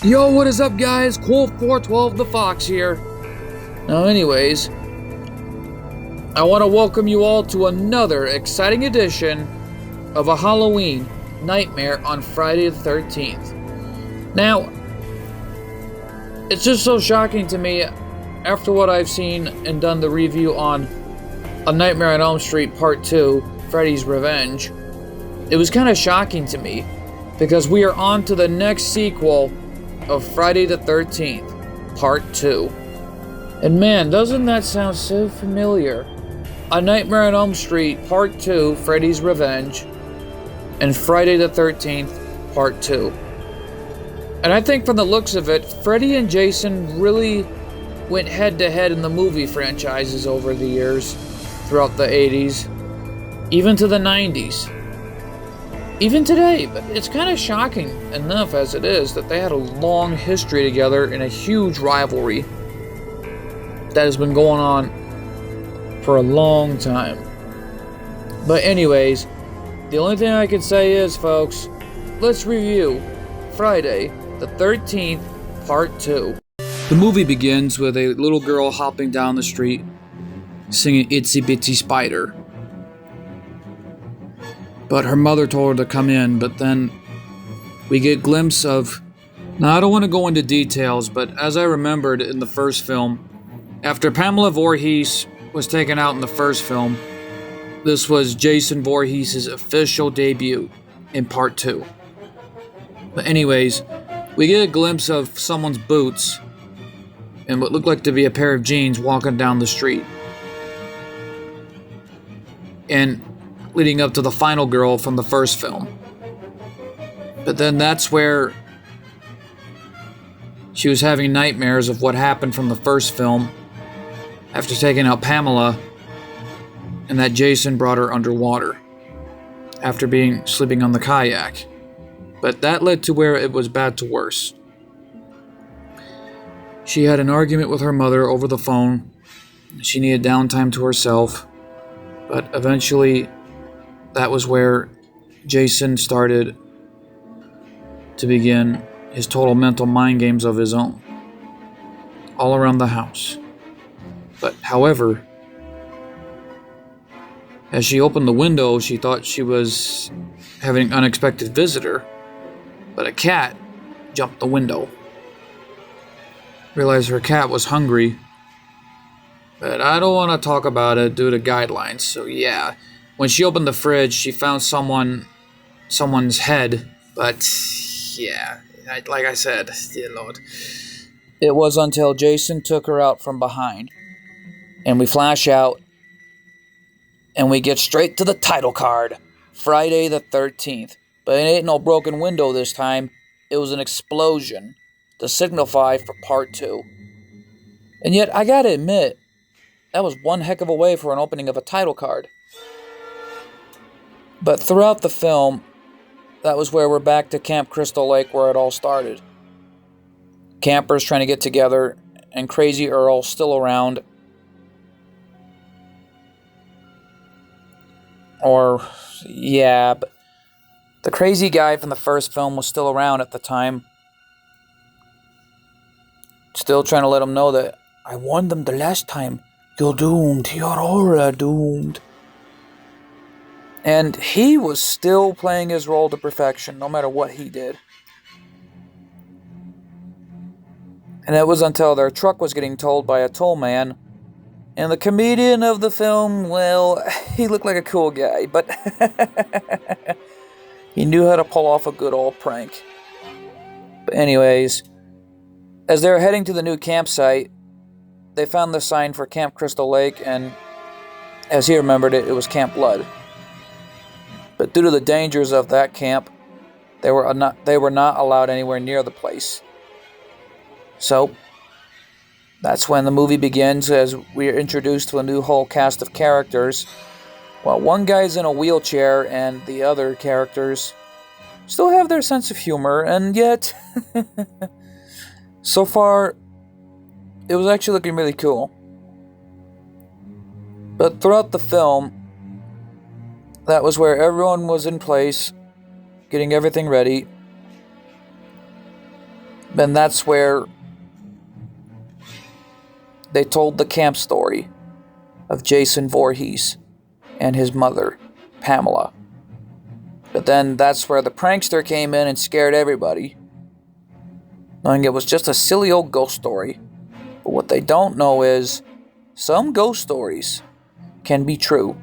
Yo, what is up, guys? Cool412 the Fox here. Now, anyways, I want to welcome you all to another exciting edition of a Halloween nightmare on Friday the 13th. Now, it's just so shocking to me after what I've seen and done the review on A Nightmare on Elm Street Part 2, Freddy's Revenge. It was kind of shocking to me because we are on to the next sequel of Friday the 13th, Part 2. And man, doesn't that sound so familiar? A Nightmare on Elm Street, Part 2, Freddy's Revenge, and Friday the 13th, Part 2. And I think from the looks of it, Freddy and Jason really went head-to-head in the movie franchises over the years, throughout the 80s, even to the 90s. Even today, but it's kind of shocking enough as it is that they had a long history together in a huge rivalry that has been going on for a long time. But anyways, the only thing I can say is, folks, let's review Friday the 13th, Part 2. The movie begins with a little girl hopping down the street, singing Itsy Bitsy Spider. But her mother told her to come in, but then we get a glimpse of... Now, I don't want to go into details, but as I remembered in the first film, after Pamela Voorhees was taken out in the first film, this was Jason Voorhees' official debut in Part 2. But anyways, we get a glimpse of someone's boots and what looked like to be a pair of jeans walking down the street. And leading up to the final girl from the first film. But then that's where she was having nightmares of what happened from the first film after taking out Pamela, and that Jason brought her underwater after sleeping on the kayak. But that led to where it was bad to worse. She had an argument with her mother over the phone. She needed downtime to herself, but eventually that was where Jason started to begin his total mental mind games of his own, all around the house. But however, as she opened the window, she thought she was having an unexpected visitor, but a cat jumped the window. Realized her cat was hungry, but I don't want to talk about it due to guidelines, so yeah. When she opened the fridge, she found someone's head, but yeah, like I said, dear Lord. It was until Jason took her out from behind, and we flash out, and we get straight to the title card, Friday the 13th. But it ain't no broken window this time, it was an explosion to signify for Part 2. And yet, I gotta admit, that was one heck of a way for an opening of a title card. But throughout the film, that was where we're back to Camp Crystal Lake where it all started. Campers trying to get together, and Crazy Earl still around. But the crazy guy from the first film was still around at the time. Still trying to let them know that, I warned them the last time, you're doomed, you're all doomed. And he was still playing his role to perfection, no matter what he did. And it was until their truck was getting towed by a toll man. And the comedian of the film, well, he looked like a cool guy, but he knew how to pull off a good old prank. But anyways, as they were heading to the new campsite, they found the sign for Camp Crystal Lake, and as he remembered it, it was Camp Blood. But due to the dangers of that camp, they were not allowed anywhere near the place. So, that's when the movie begins, as we are introduced to a new whole cast of characters. While one guy's in a wheelchair, and the other characters still have their sense of humor, and yet, so far, it was actually looking really cool. But throughout the film, that was where everyone was in place, getting everything ready. then that's where they told the camp story of Jason Voorhees and his mother, Pamela. But then that's where the prankster came in and scared everybody, knowing it was just a silly old ghost story. But what they don't know is some ghost stories can be true.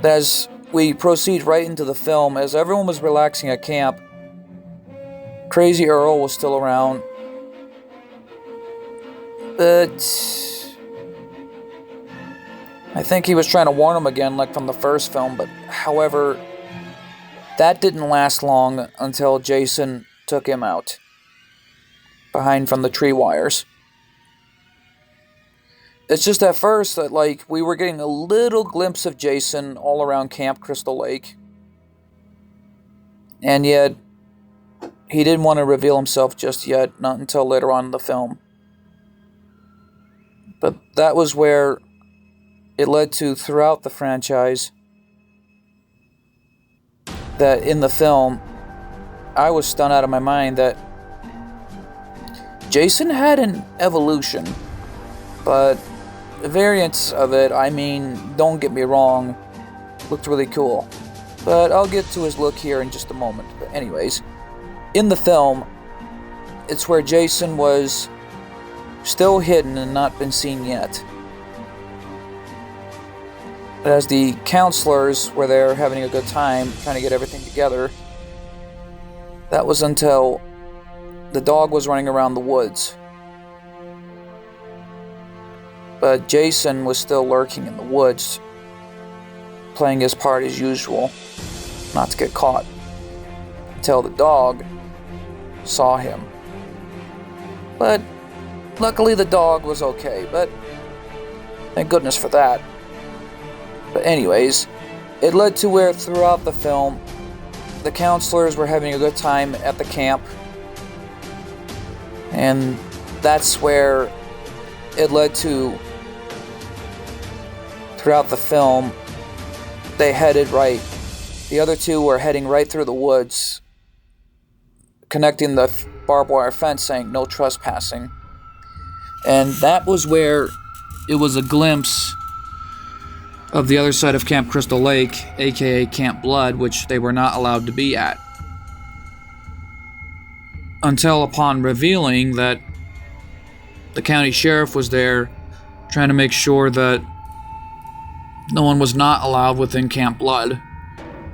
As we proceed right into the film, as everyone was relaxing at camp, Crazy Earl was still around. But I think he was trying to warn him again, like from the first film. But however, that didn't last long until Jason took him out behind from the tree wires. It's just at first that, like, we were getting a little glimpse of Jason all around Camp Crystal Lake. And yet, he didn't want to reveal himself just yet, not until later on in the film. But that was where it led to, throughout the franchise, that in the film, I was stunned out of my mind that Jason had an evolution, but the variants of it, I mean, don't get me wrong, looked really cool. But I'll get to his look here in just a moment. But anyways, in the film, it's where Jason was still hidden and not been seen yet. But as the counselors were there having a good time, trying to get everything together, that was until the dog was running around the woods. But Jason was still lurking in the woods, playing his part as usual, not to get caught, until the dog saw him. But luckily the dog was okay, but thank goodness for that. But anyways, it led to where throughout the film, the counselors were having a good time at the camp, and that's where it led to, throughout the film, they headed right. The other two were heading right through the woods, connecting the barbed wire fence saying no trespassing. And that was where it was a glimpse of the other side of Camp Crystal Lake, aka Camp Blood, which they were not allowed to be at. Until upon revealing that the county sheriff was there trying to make sure that no one was not allowed within Camp Blood,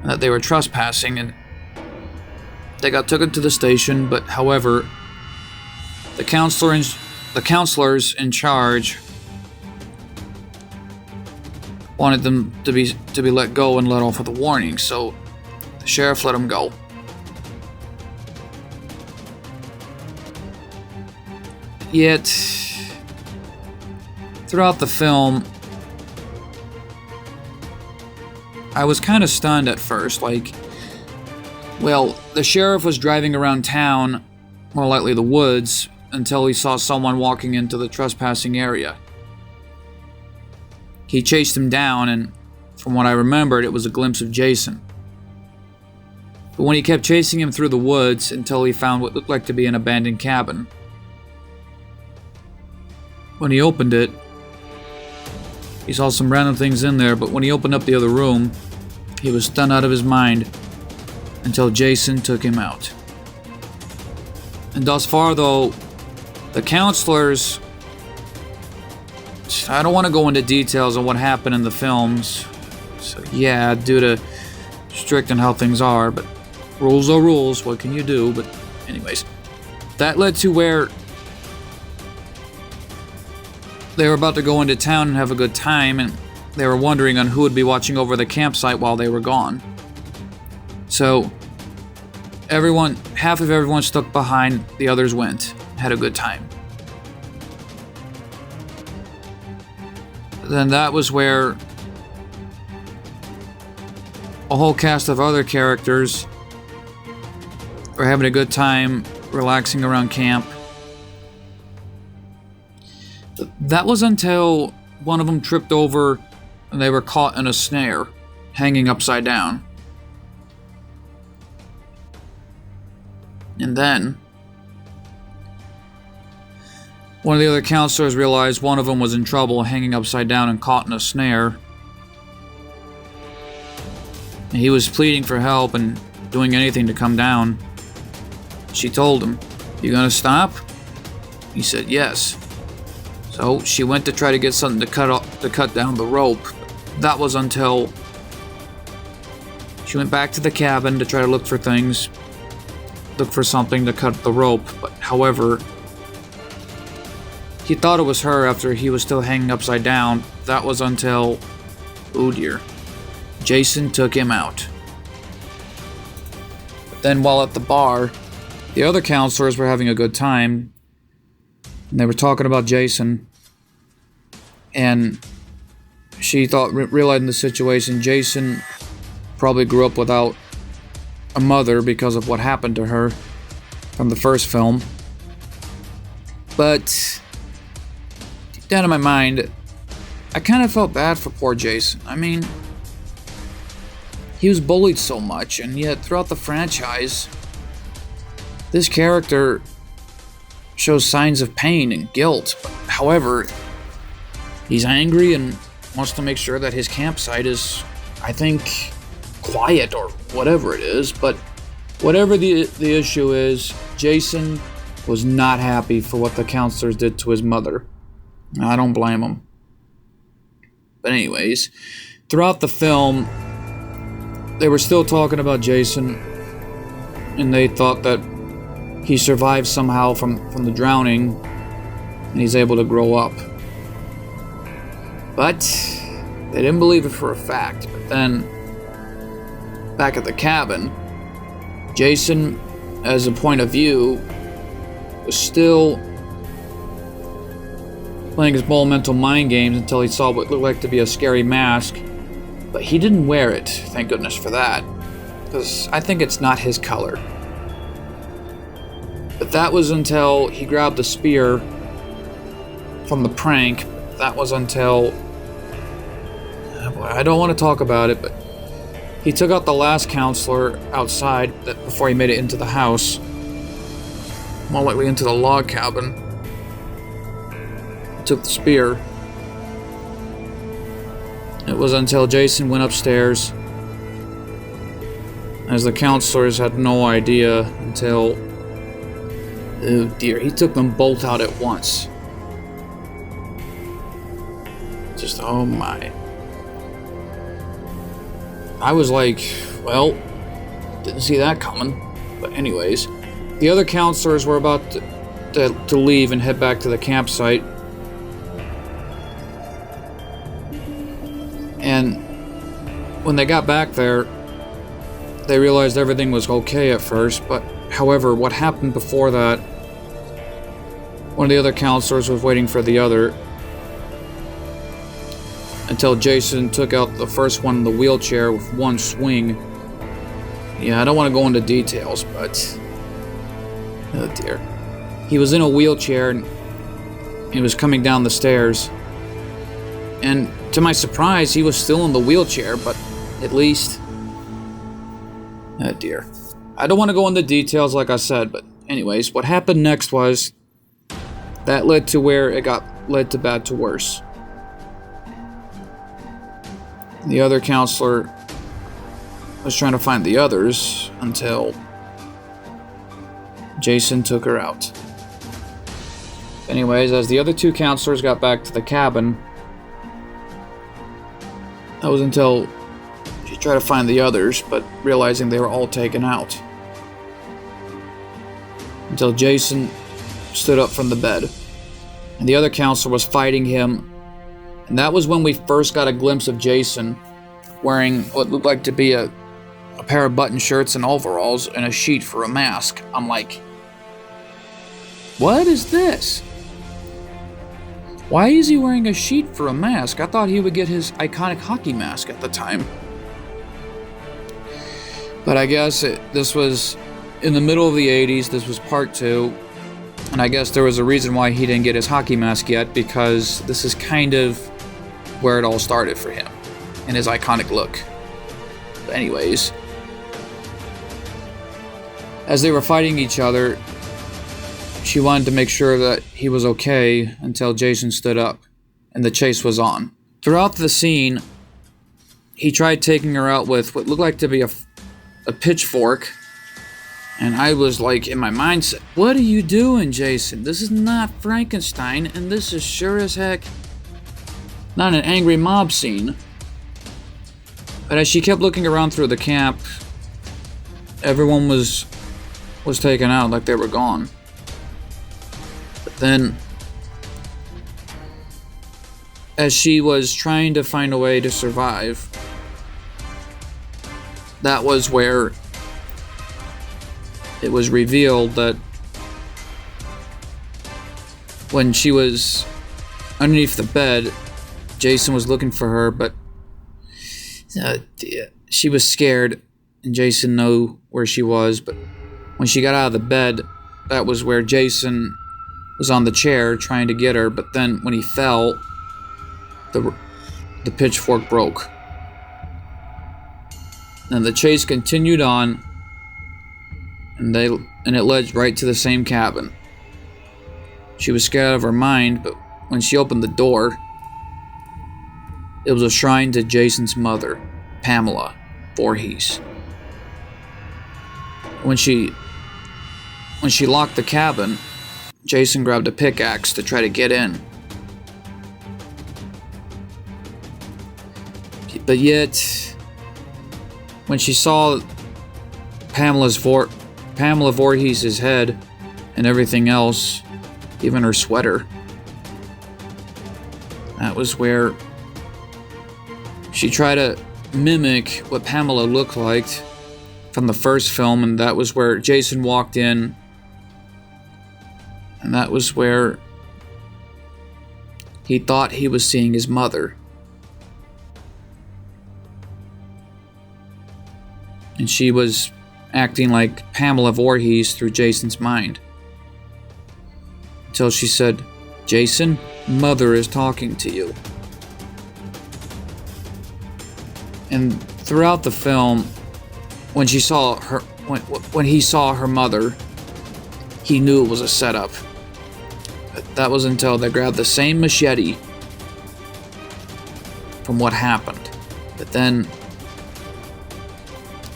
and that they were trespassing, and they got taken to the station. But however, the counselors in charge wanted them to be let go and let off with a warning, so the sheriff let them go. Yet, throughout the film, I was kind of stunned at first. Like, well, the sheriff was driving around town, more likely the woods, until he saw someone walking into the trespassing area. He chased him down, and from what I remembered, it was a glimpse of Jason. But when he kept chasing him through the woods until he found what looked like to be an abandoned cabin, when he opened it, he saw some random things in there, but when he opened up the other room, he was stunned out of his mind until Jason took him out. And thus far, though, the counselors, I don't want to go into details on what happened in the films, so yeah, due to strict on how things are, but rules are rules, what can you do? But anyways, that led to where they were about to go into town and have a good time, and they were wondering on who would be watching over the campsite while they were gone. So half of everyone stuck behind, the others went, had a good time. Then that was where a whole cast of other characters were having a good time, relaxing around camp. That was until one of them tripped over and they were caught in a snare, hanging upside down. And then one of the other counselors realized one of them was in trouble, hanging upside down and caught in a snare. And he was pleading for help and doing anything to come down. She told him, "You gonna stop?" He said yes. So she went to try to get something to cut down the rope. That was until she went back to the cabin to try to look for something to cut the rope. But however, he thought it was her after he was still hanging upside down. That was until, oh dear, Jason took him out. But then while at the bar, the other counselors were having a good time. And they were talking about Jason. And she thought, realizing the situation, Jason probably grew up without a mother because of what happened to her from the first film. But deep down in my mind, I kind of felt bad for poor Jason. I mean, he was bullied so much, and yet throughout the franchise, this character shows signs of pain and guilt. However, he's angry and wants to make sure that his campsite is, I think, quiet or whatever it is. But whatever the issue is, Jason was not happy for what the counselors did to his mother. I don't blame him. But anyways, throughout the film, they were still talking about Jason, and they thought that he survived somehow from the drowning, and he's able to grow up. But they didn't believe it for a fact. But then, back at the cabin, Jason, as a point of view, was still playing his mental mind games until he saw what looked like to be a scary mask. But he didn't wear it, thank goodness for that, because I think it's not his color. But that was until he grabbed the spear from the prank. That was until, I don't want to talk about it, but he took out the last counselor outside before he made it into the house. More likely into the log cabin. He took the spear. It was until Jason went upstairs, as the counselors had no idea until, oh dear, he took them both out at once. Just, oh my. I was like, well, didn't see that coming. But anyways, the other counselors were about to leave and head back to the campsite. And when they got back there, they realized everything was okay at first, but however, what happened before that, one of the other counselors was waiting for the other until Jason took out the first one in the wheelchair with one swing. Yeah, I don't want to go into details, but oh dear. He was in a wheelchair and he was coming down the stairs. And to my surprise, he was still in the wheelchair, but at least, oh dear. I don't want to go into details like I said, but anyways, what happened next was that led to where it led to bad to worse. The other counselor was trying to find the others until Jason took her out. Anyways, as the other two counselors got back to the cabin, that was until she tried to find the others, but realizing they were all taken out. Until Jason stood up from the bed, and the other counselor was fighting him. And that was when we first got a glimpse of Jason wearing what looked like to be a pair of button shirts and overalls and a sheet for a mask. I'm like, what is this? Why is he wearing a sheet for a mask? I thought he would get his iconic hockey mask at the time. But I guess this was in the middle of the 80s. This was part 2. And I guess there was a reason why he didn't get his hockey mask yet, because this is kind of where it all started for him and his iconic look. But anyways, As they were fighting each other, she wanted to make sure that he was okay until Jason stood up and the chase was on. Throughout the scene, he tried taking her out with what looked like to be a pitchfork. And I was like, in my mindset, what are you doing, Jason? This is not Frankenstein, and this is sure as heck not an angry mob scene. But as she kept looking around through the camp, everyone was taken out like they were gone. But then, as she was trying to find a way to survive, that was where it was revealed that when she was underneath the bed, Jason was looking for her, but she was scared, and Jason knew where she was. But when she got out of the bed, that was where Jason was on the chair trying to get her, but then when he fell, the pitchfork broke. And the chase continued on, and it led right to the same cabin. She was scared out of her mind, but when she opened the door, it was a shrine to Jason's mother, Pamela Voorhees. When she locked the cabin, Jason grabbed a pickaxe to try to get in. But yet, when she saw Pamela Voorhees' head and everything else, even her sweater, that was where she tried to mimic what Pamela looked like from the first film, and that was where Jason walked in, and that was where he thought he was seeing his mother. And she was acting like Pamela Voorhees through Jason's mind. Until she said, "Jason, Mother is talking to you." And throughout the film, when he saw her mother, he knew it was a setup. But that was until they grabbed the same machete from what happened. But then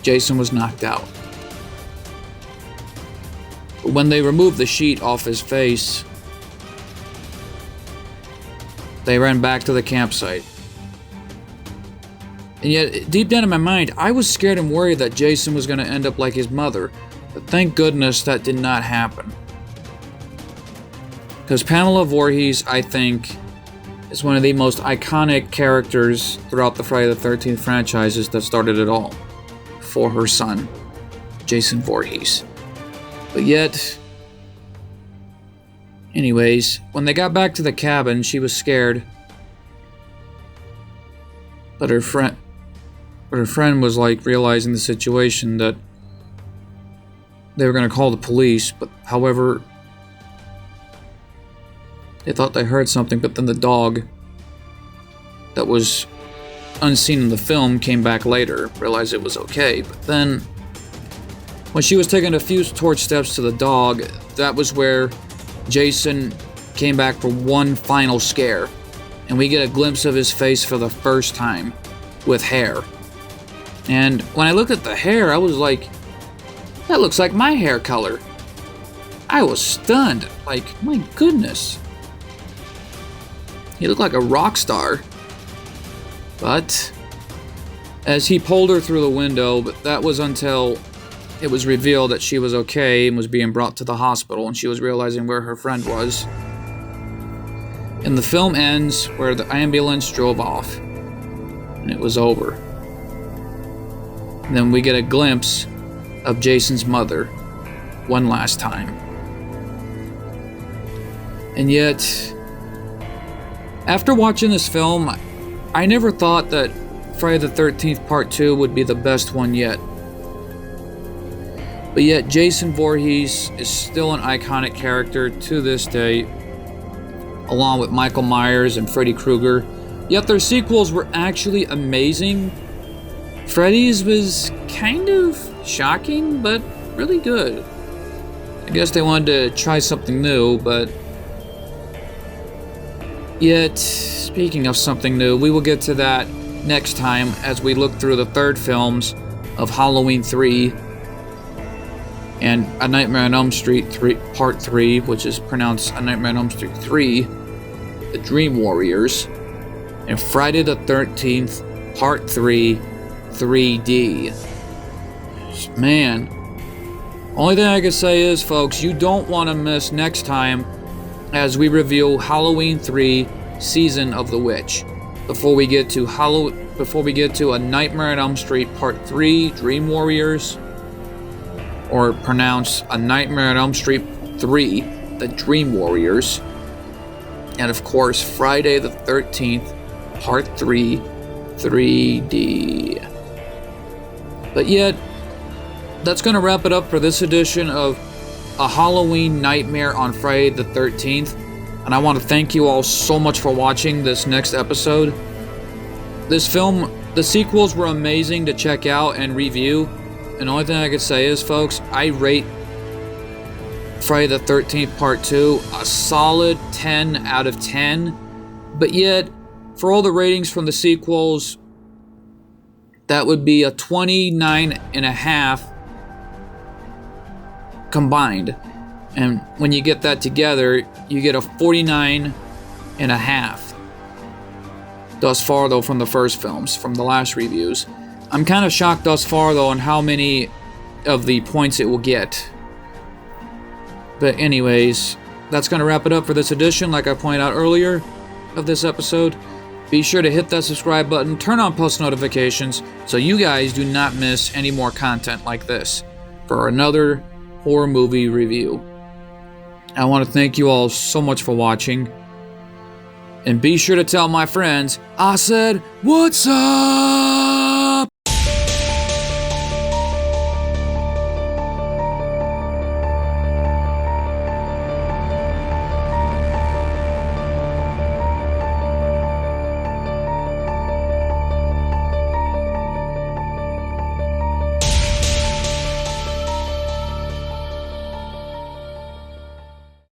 Jason was knocked out. But when they removed the sheet off his face, they ran back to the campsite. And yet, deep down in my mind, I was scared and worried that Jason was going to end up like his mother. But thank goodness that did not happen. Because Pamela Voorhees, I think, is one of the most iconic characters throughout the Friday the 13th franchises that started it all. For her son, Jason Voorhees. But yet, anyways, when they got back to the cabin, she was scared. But her friend was like realizing the situation, that they were going to call the police, but however, they thought they heard something, but then the dog that was unseen in the film came back later, realized it was okay. But then when she was taking a few torch steps to the dog, that was where Jason came back for one final scare, and we get a glimpse of his face for the first time with hair. And when I looked at the hair, I was like, that looks like my hair color. I was stunned, like, my goodness, he looked like a rock star. But as he pulled her through the window, but that was until it was revealed that she was okay and was being brought to the hospital, and she was realizing where her friend was. And the film ends where the ambulance drove off, and it was over. And then we get a glimpse of Jason's mother one last time. And yet, after watching this film, I never thought that Friday the 13th Part 2 would be the best one yet. But yet, Jason Voorhees is still an iconic character to this day, along with Michael Myers and Freddy Krueger. Yet their sequels were actually amazing. Freddy's was kind of shocking, but really good. I guess they wanted to try something new, but yet, speaking of something new, we will get to that next time as we look through the third films of Halloween 3 and A Nightmare on Elm Street 3, Part 3, which is pronounced A Nightmare on Elm Street 3, The Dream Warriors, and Friday the 13th, Part 3, 3D. Man, only thing I can say is, folks, you don't want to miss next time as we review Halloween 3, Season of the Witch. Before we get to A Nightmare on Elm Street Part 3, Dream Warriors, or pronounce A Nightmare on Elm Street 3, The Dream Warriors, and of course Friday the 13th, Part 3, 3D. But yet, that's going to wrap it up for this edition of A Halloween Nightmare on Friday the 13th. And I want to thank you all so much for watching this next episode. This film, the sequels were amazing to check out and review. And the only thing I could say is, folks, I rate Friday the 13th Part 2 a solid 10 out of 10. But yet, for all the ratings from the sequels, that would be a 29.5 combined. And when you get that together, you get a 49.5. Thus far, though, from the first films, from the last reviews. I'm kind of shocked thus far, though, on how many of the points it will get. But anyways, that's going to wrap it up for this edition, like I pointed out earlier, of this episode. Be sure to hit that subscribe button, turn on post notifications, so you guys do not miss any more content like this for another horror movie review. I want to thank you all so much for watching. And be sure to tell my friends, I said, what's up?